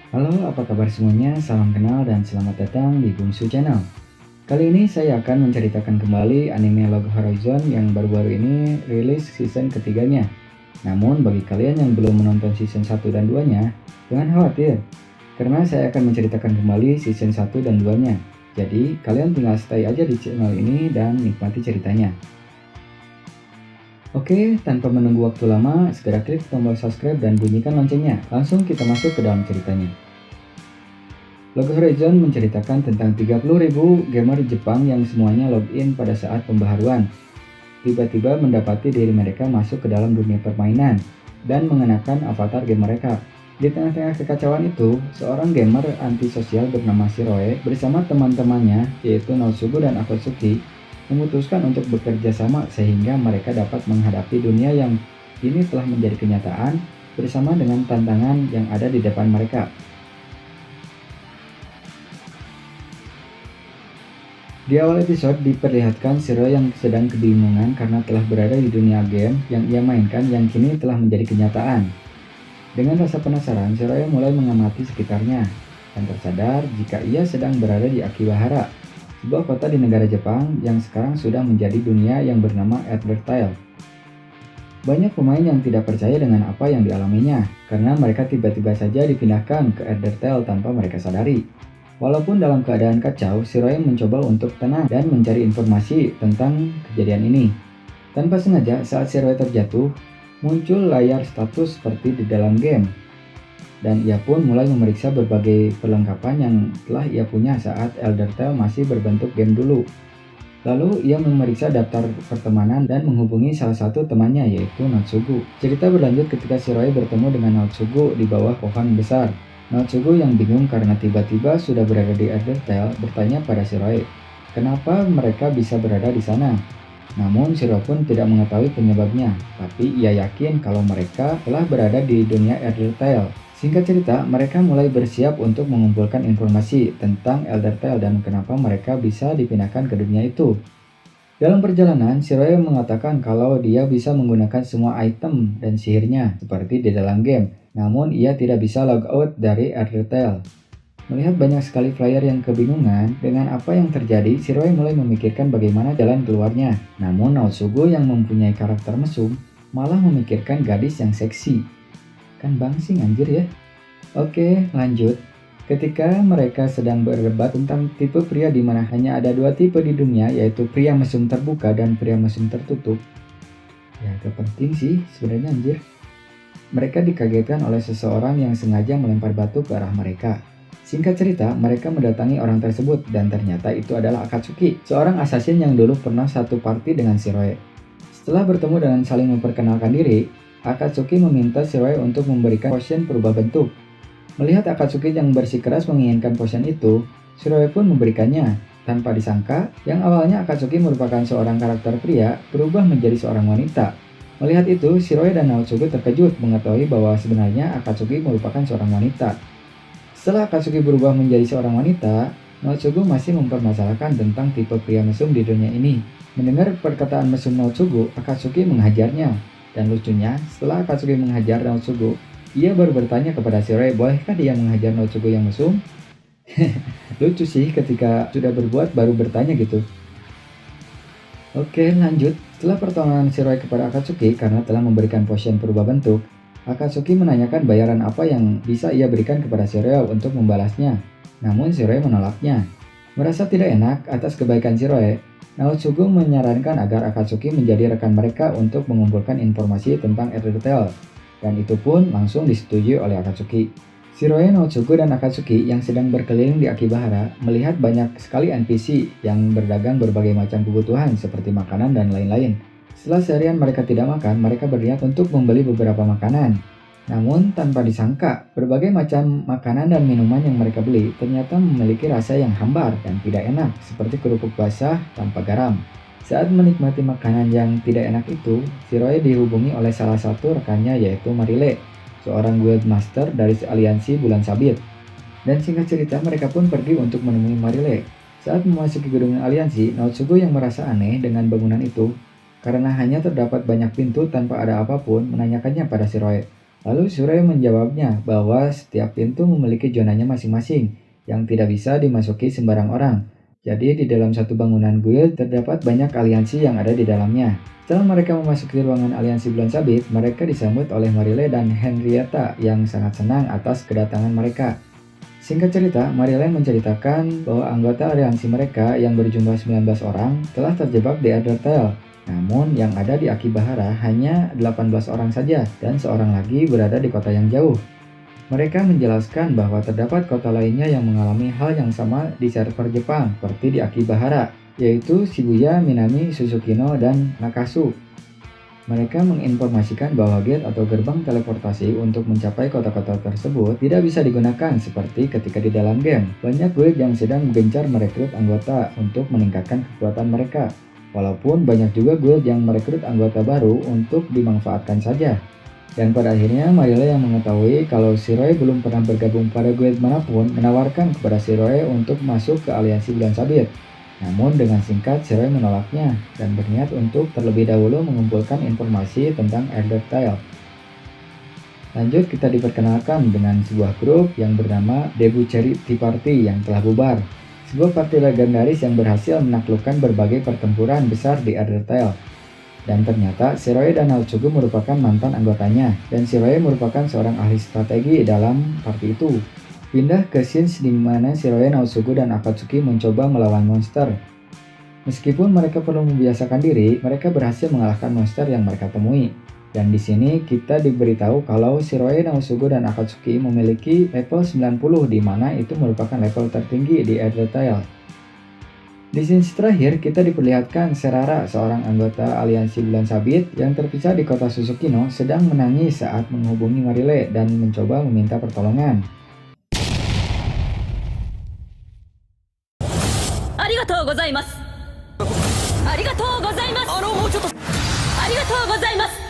Halo, apa kabar semuanya? Salam kenal dan selamat datang di Bungsu Channel. Kali ini saya akan menceritakan kembali anime Log Horizon yang baru-baru ini rilis season ketiganya. Namun bagi kalian yang belum menonton season 1 dan 2-nya, jangan khawatir, karena saya akan menceritakan kembali season 1 dan 2-nya. Jadi kalian tinggal stay aja di channel ini dan nikmati ceritanya. Oke, tanpa menunggu waktu lama, segera klik tombol subscribe dan bunyikan loncengnya. Langsung kita masuk ke dalam ceritanya. Log Horizon menceritakan tentang 30.000 gamer Jepang yang semuanya login pada saat pembaharuan. Tiba-tiba mendapati diri mereka masuk ke dalam dunia permainan dan mengenakan avatar game mereka. Di tengah-tengah kekacauan itu, seorang gamer antisosial bernama Shiroe bersama teman-temannya yaitu Naotsugu dan Akatsuki memutuskan untuk bekerja sama sehingga mereka dapat menghadapi dunia yang kini telah menjadi kenyataan bersama dengan tantangan yang ada di depan mereka. Di awal episode diperlihatkan Shiro yang sedang kebingungan karena telah berada di dunia game yang ia mainkan yang kini telah menjadi kenyataan. Dengan rasa penasaran, Shiro mulai mengamati sekitarnya dan tersadar jika ia sedang berada di Akihabara, sebuah kota di negara Jepang yang sekarang sudah menjadi dunia yang bernama Elder. Banyak pemain yang tidak percaya dengan apa yang dialaminya karena mereka tiba-tiba saja dipindahkan ke Elder tanpa mereka sadari. Walaupun dalam keadaan kacau, Shiroe mencoba untuk tenang dan mencari informasi tentang kejadian ini. Tanpa sengaja, saat Shiroe terjatuh, muncul layar status seperti di dalam game. Dan ia pun mulai memeriksa berbagai perlengkapan yang telah ia punya saat Elder Tale masih berbentuk game dulu. Lalu ia memeriksa daftar pertemanan dan menghubungi salah satu temannya yaitu Naotsugu. Cerita berlanjut ketika Shiroe bertemu dengan Naotsugu di bawah pohon besar. Naotsugu yang bingung karena tiba-tiba sudah berada di Elder bertanya pada Shiroe, kenapa mereka bisa berada di sana? Namun Shiro pun tidak mengetahui penyebabnya, tapi ia yakin kalau mereka telah berada di dunia Elder. Singkat cerita, mereka mulai bersiap untuk mengumpulkan informasi tentang Elder dan kenapa mereka bisa dipindahkan ke dunia itu. Dalam perjalanan, Shiroe mengatakan kalau dia bisa menggunakan semua item dan sihirnya seperti di dalam game, namun ia tidak bisa log out dari Elder. Melihat banyak sekali player yang kebingungan dengan apa yang terjadi, Shiroe mulai memikirkan bagaimana jalan keluarnya. Namun Naotsugu yang mempunyai karakter mesum malah memikirkan gadis yang seksi. Kan bangsing anjir ya. Oke, lanjut. Ketika mereka sedang berdebat tentang tipe pria di mana hanya ada dua tipe di dunia, yaitu pria mesum terbuka dan pria mesum tertutup. Ya, gak penting sih sebenarnya anjir. Mereka dikagetkan oleh seseorang yang sengaja melempar batu ke arah mereka. Singkat cerita, mereka mendatangi orang tersebut dan ternyata itu adalah Akatsuki, seorang assassin yang dulu pernah satu party dengan Shiroe. Setelah bertemu dan saling memperkenalkan diri, Akatsuki meminta Shiroe untuk memberikan potion berubah bentuk. Melihat Akatsuki yang bersikeras menginginkan potion itu, Shiroe pun memberikannya. Tanpa disangka, yang awalnya Akatsuki merupakan seorang karakter pria berubah menjadi seorang wanita. Melihat itu, Shiroe dan Naotsugu terkejut mengetahui bahwa sebenarnya Akatsuki merupakan seorang wanita. Setelah Akatsuki berubah menjadi seorang wanita, Naotsugu masih mempermasalahkan tentang tipe pria mesum di dunia ini. Mendengar perkataan mesum Naotsugu, Akatsuki menghajarnya. Dan lucunya, setelah Akatsuki menghajar Naotsugu, ia baru bertanya kepada Shiroe, bolehkah dia menghajar Naotsugu yang mesum? Lucu sih ketika sudah berbuat baru bertanya gitu. Oke, lanjut. Setelah pertolongan Shiroe kepada Akatsuki karena telah memberikan potion berubah bentuk, Akatsuki menanyakan bayaran apa yang bisa ia berikan kepada Shiroe untuk membalasnya. Namun Shiroe menolaknya. Merasa tidak enak atas kebaikan Shiroe, Naotsugu menyarankan agar Akatsuki menjadi rekan mereka untuk mengumpulkan informasi tentang Elder. Dan itu pun langsung disetujui oleh Akatsuki. Shiroe, Naotsugu, dan Akatsuki yang sedang berkeliling di Akihabara melihat banyak sekali NPC yang berdagang berbagai macam kebutuhan seperti makanan dan lain-lain. Setelah seharian mereka tidak makan, mereka berniat untuk membeli beberapa makanan. Namun tanpa disangka, berbagai macam makanan dan minuman yang mereka beli ternyata memiliki rasa yang hambar dan tidak enak seperti kerupuk basah tanpa garam. Saat menikmati makanan yang tidak enak itu, Shiroe dihubungi oleh salah satu rekannya yaitu Marile, seorang guild master dari aliansi Bulan Sabit. Dan singkat cerita mereka pun pergi untuk menemui Marile. Saat memasuki gedung aliansi, Naotsugu yang merasa aneh dengan bangunan itu karena hanya terdapat banyak pintu tanpa ada apapun menanyakannya pada Shiroe. Lalu Shiroe menjawabnya bahwa setiap pintu memiliki zonanya masing-masing yang tidak bisa dimasuki sembarang orang. Jadi di dalam satu bangunan guild terdapat banyak aliansi yang ada di dalamnya. Setelah mereka memasuki ruangan aliansi Bulan Sabit, mereka disambut oleh Marile dan Henrietta yang sangat senang atas kedatangan mereka. Singkat cerita, Marile menceritakan bahwa anggota aliansi mereka yang berjumlah 19 orang telah terjebak di Undertale. Namun yang ada di Akibahara hanya 18 orang saja dan seorang lagi berada di kota yang jauh. Mereka menjelaskan bahwa terdapat kota lainnya yang mengalami hal yang sama di server Jepang seperti di Akibahara, yaitu Shibuya, Minami, Susukino, dan Nakasu. Mereka menginformasikan bahwa gate atau gerbang teleportasi untuk mencapai kota-kota tersebut tidak bisa digunakan seperti ketika di dalam game. Banyak guild yang sedang gencar merekrut anggota untuk meningkatkan kekuatan mereka. Walaupun banyak juga guild yang merekrut anggota baru untuk dimanfaatkan saja. Dan pada akhirnya Marile yang mengetahui kalau Shiroe belum pernah bergabung pada guild manapun menawarkan kepada Shiroe untuk masuk ke aliansi Bulan Sabit. Namun dengan singkat Shiroe menolaknya dan berniat untuk terlebih dahulu mengumpulkan informasi tentang Undertale. Lanjut kita diperkenalkan dengan sebuah grup yang bernama Debu Charity Party yang telah bubar. Sebuah partai legendaris yang berhasil menaklukkan berbagai pertempuran besar di Undertale. Dan ternyata Shiroe dan Naotsugu merupakan mantan anggotanya dan Shiroe merupakan seorang ahli strategi dalam party itu. Pindah ke scenes di mana Shiroe, Naotsugu, dan Akatsuki mencoba melawan monster. Meskipun mereka perlu membiasakan diri, mereka berhasil mengalahkan monster yang mereka temui. Dan di sini kita diberitahu kalau Shiroe, Naotsugu, dan Akatsuki memiliki level 90 di mana itu merupakan level tertinggi di Undertale. Di scenes terakhir kita diperlihatkan Serara, seorang anggota aliansi Bulan Sabit yang terpisah di kota Susukino, sedang menangis saat menghubungi Marile dan mencoba meminta pertolongan. ありがとうございます。ありがとうございます。もうちょっと。ありがとうございます。